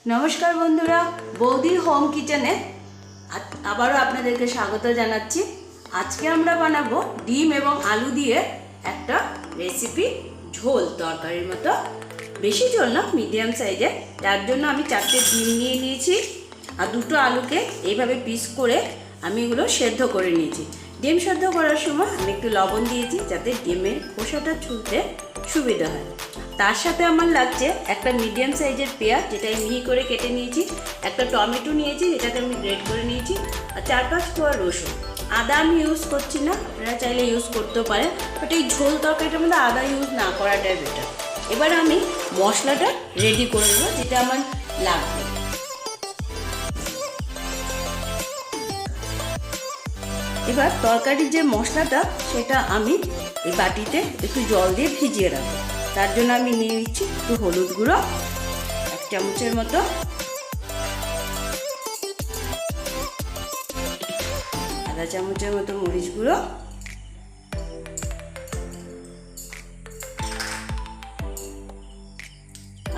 নমস্কার বন্ধুরা, বৌদির হোম কিচেনে আবারও আপনাদেরকে স্বাগত জানাচ্ছি। আজকে আমরা বানাবো ডিম এবং আলু দিয়ে একটা রেসিপি, ঝোল তরকারির মতো। বেশি ঝোল না, মিডিয়াম সাইজের। তার জন্য আমি 4টে ডিম নিয়ে নিয়েছি আর 2টো আলুকে এইভাবে পিস করে আমি এগুলো সেদ্ধ করে নিয়েছি। ডিম সেদ্ধ করার সময় আমি একটু লবণ দিয়েছি যাতে ডিমের খোসাটা ছুলতে সুবিধা হয়। তার সাথে আমার লাগছে একটা মিডিয়াম সাইজের পেঁয়াজ, যেটা মিহি করে কেটে নিয়েছি, একটা টমেটো নিয়েছি যেটাকে আমি গ্রেট করে নিয়েছি, আর 4-5 কোয়া রসুন। আদা আমি ইউজ করছি না, আপনারা চাইলে ইউজ করতেও পারেন, বাট এই ঝোল তরকারিটার মধ্যে আদা ইউজ না করাটাই বেটার। এবার আমি মশলাটা রেডি করে নেবো যেটা আমার লাগবে। এবার তরকারির যে মশলাটা সেটা আমি এই বাটিতে একটু জল দিয়ে ভিজিয়ে রাখবো। তার জন্য আমি নিয়ে নিচ্ছি একটু হলুদ গুঁড়ো 1 চামচের মতো, আধা চামচের মতো মরিচ গুঁড়ো,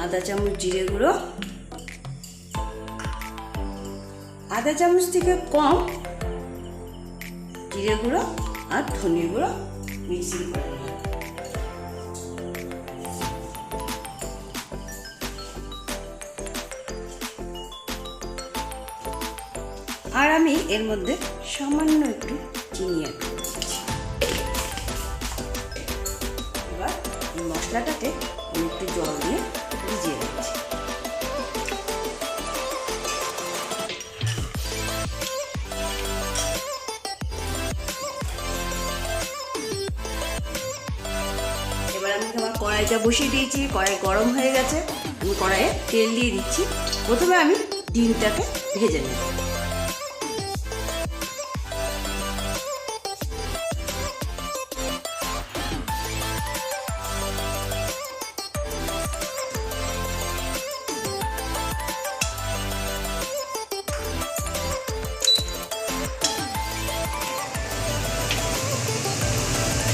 আধা চামচ জিরে গুঁড়ো, আধা চামচ থেকে কম জিরে গুঁড়ো আর ধনে গুঁড়ো মিক্সিং করে নিই। আর আমি এর মধ্যে সামান্য একটু চিনি অ্যাড করছি। এবার এই মশলাটাকে আমি একটু জল দিয়ে ভিজিয়ে রাখছি। এবার আমি আমার কড়াইটা বসিয়ে দিয়েছি, কড়াই গরম হয়ে গেছে। আমি কড়াইয়ে তেল দিয়ে দিচ্ছি। প্রথমে আমি ডিমটাকে ভেজে নেব।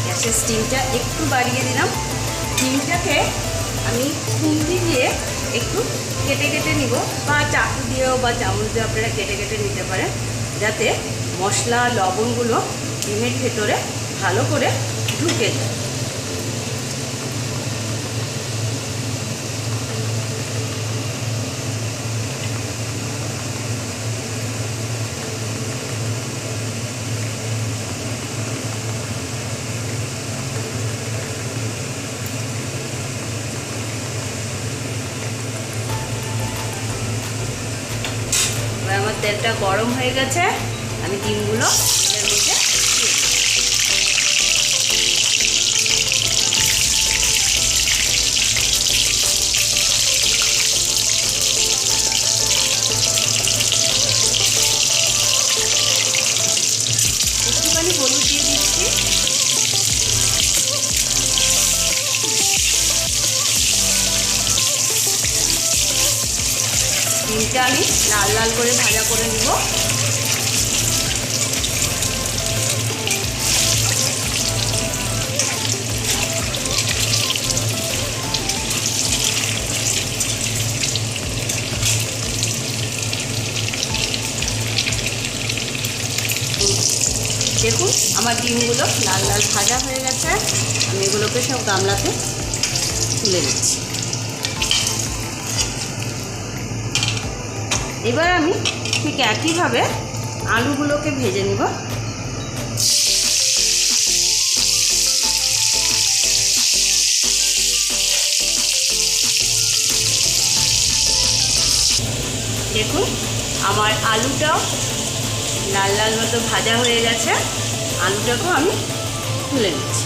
গ্যাসের স্টিমটা একটু বাড়িয়ে দিলাম। ডিমটাকে আমি খুন্তি দিয়ে একটু কেটে কেটে নিব, বা চাকু দিয়েও বা চামচ দিয়ে আপনারা কেটে কেটে নিতে পারেন, যাতে মশলা লবণগুলো ডিমের ভেতরে ভালো করে ঢুকে যায়। আমার তেলটা গরম হয়ে গেছে, আমি ডিমগুলো এর মধ্যে দিয়ে একটুখানি হলুদ দিয়ে দিচ্ছি। ডিমটা আমি লাল লাল করে ভাজা করে নিব। দেখুন আমার ডিমগুলো লাল লাল ভাজা হয়ে গেছে। আমি এগুলোকে সব গামলাতে তুলে দিচ্ছি। এবার আমি ঠিক একইভাবে আলুগুলোকে ভেজে নিব। দেখুন আমার আলুটাও লাল লাল মতো ভাজা হয়ে গেছে। আলুটাকেও আমি তুলে নিচ্ছি।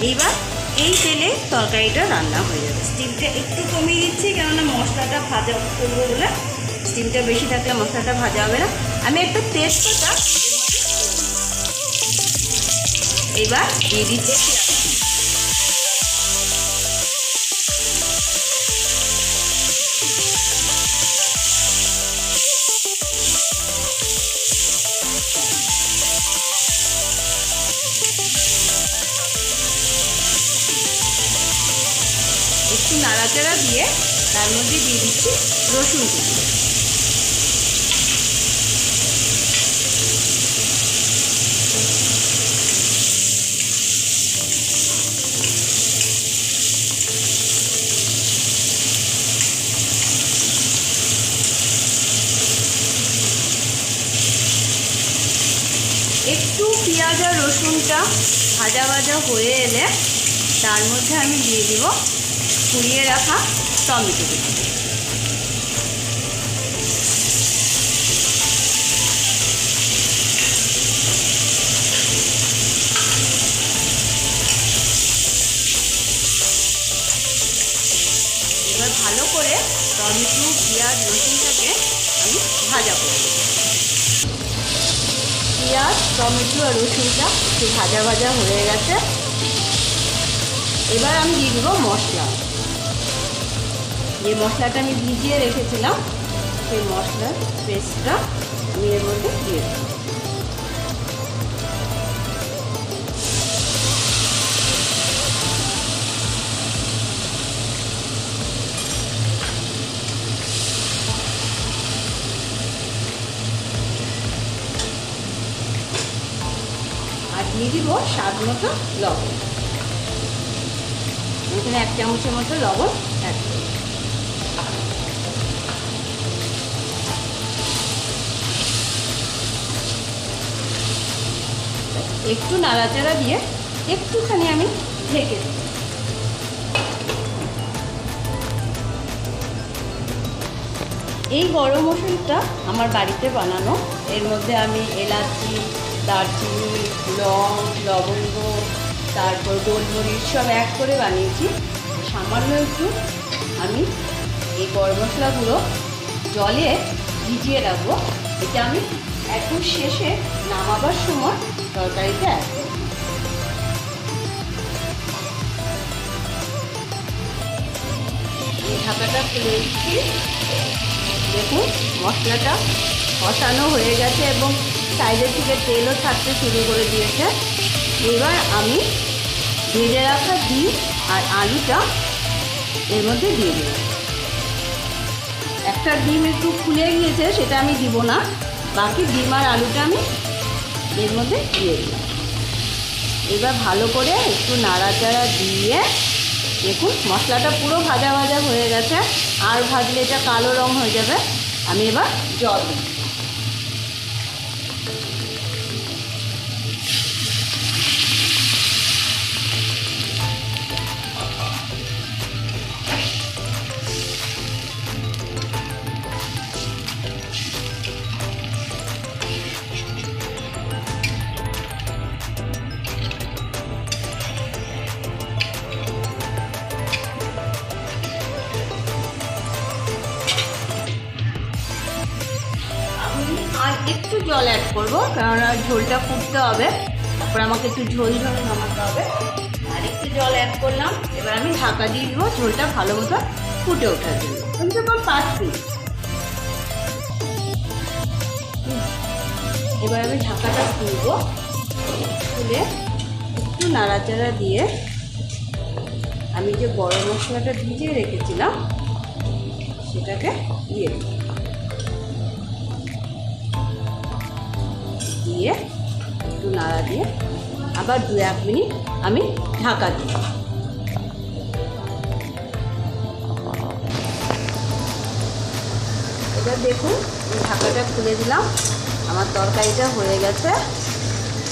এইবার এই তেলে তরকারিটা রান্না হয়ে যাবে। স্টিমটা একটু কমিয়ে দিচ্ছি, কেননা মশলাটা ভাজা করবো বলে। স্টিমটা বেশি থাকলে মশলাটা ভাজা হবে না। আমি একটা তেজপাতা এবার দিয়ে দিচ্ছি। একটু নাড়াচাড়া দিয়ে তার মধ্যে দিয়ে দিচ্ছি রসুন কুচি। একটু পেঁয়াজ আর রসুনটা ভাজা ভাজা হয়ে এলে তার মধ্যে আমি দিয়ে দিব কুড়িয়ে রাখা টমেটো কুচি। এবার ভালো করে টমেটো পেঁয়াজ রসুনটাকে আমি ভাজা করব। পেঁয়াজ টমেটো আর রসুনটা একটু ভাজা ভাজা হয়ে গেছে। এবার আমি দিয়ে দেবো মশলা। যে মশলাটা আমি ভিজিয়ে রেখেছিলাম সেই মশলার পেস্টটা আমি এর মধ্যে দিয়ে দেবো। আর দিয়ে দিব স্বাদ মতো লবণ। এখানে 1 চামচের মতো লবণ অ্যাড করব। একটু নাড়াচাড়া দিয়ে একটুখানি আমি ঢেকে দিই। এই গরম মশলাটা আমার বাড়িতে বানানো। এর মধ্যে আমি এলাচি, দারচিনি, লং, লবঙ্গ, তারপর গোলমরিচ সব অ্যাড করে বানিয়েছি। সামান্য একটু আমি এই গরম মশলাগুলো জলে ভিজিয়ে রাখবো। এটা আমি একদম শেষে নামাবার সময় তরকারিতে অ্যাড করব। এই ঢাকাটা খুলে দিচ্ছি। দেখুন মশলাটা কষানো হয়ে গেছে এবং সাইডের থেকে তেলও ছাড়তে শুরু করে দিয়েছে। এবার আমি ভেজে রাখা ডিম আর আলুটা এর মধ্যে দিয়ে দেব। একটা ডিম একটু ফুলে গিয়েছে, সেটা আমি দিব না। বাকি ডিম আর আলুটা আমি এর মধ্যে দিয়ে দিলাম। এবার ভালো করে একটু নাড়াচাড়া দিয়ে দেখুন মশলাটা পুরো ভাজা ভাজা হয়ে গেছে। আর ভাজলে এটা কালো রং হয়ে যাবে। আমি এবার জল দিই। আর একটু জল অ্যাড করবো, কেননা ঝোলটা ফুটতে হবে। তারপর আমাকে একটু ঝোল ঝোল নামাতে হবে। আর একটু জল অ্যাড করলাম। এবার আমি ঢাকা দিয়ে দিব ঝোলটা ভালো মতো ফুটে ওঠার জন্য। কিন্তু 5 মিনিট। এবার আমি ঢাকাটা খুলবো। খুলে একটু নাড়াচাড়া দিয়ে আমি যে গরম মশলাটা ভিজিয়ে রেখেছিলাম সেটাকে দিয়ে দিই। দিয়ে একটু নাড়া দিয়ে আবার 2-1 মিনিট আমি ঢাকা দিই। এবার দেখুন ঢাকাটা খুলে দিলাম। আমার তরকারিটা হয়ে গেছে।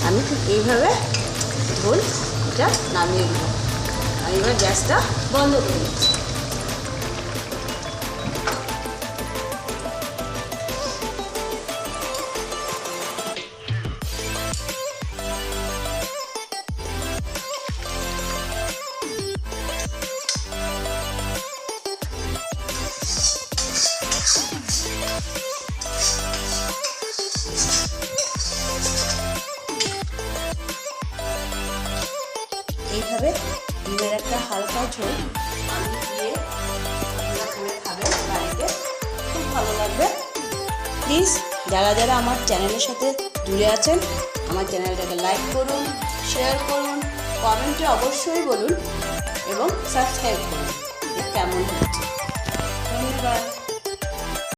আমি ঠিক এইভাবে ঝোল এটা নামিয়ে দিলাম। আর এবার গ্যাসটা বন্ধ করে দিচ্ছি। এইভাবে ডিমের একটা হালকা ঝোল আলু দিয়ে করে খাবেন বাড়িতে, খুব ভালো লাগবে। প্লিজ যারা যারা আমার চ্যানেলের সাথে জুড়ে আছেন আমার চ্যানেলটাকে লাইক করুন, শেয়ার করুন, কমেন্টে অবশ্যই বলুন এবং সাবস্ক্রাইব করুন। যে কেমন হচ্ছে।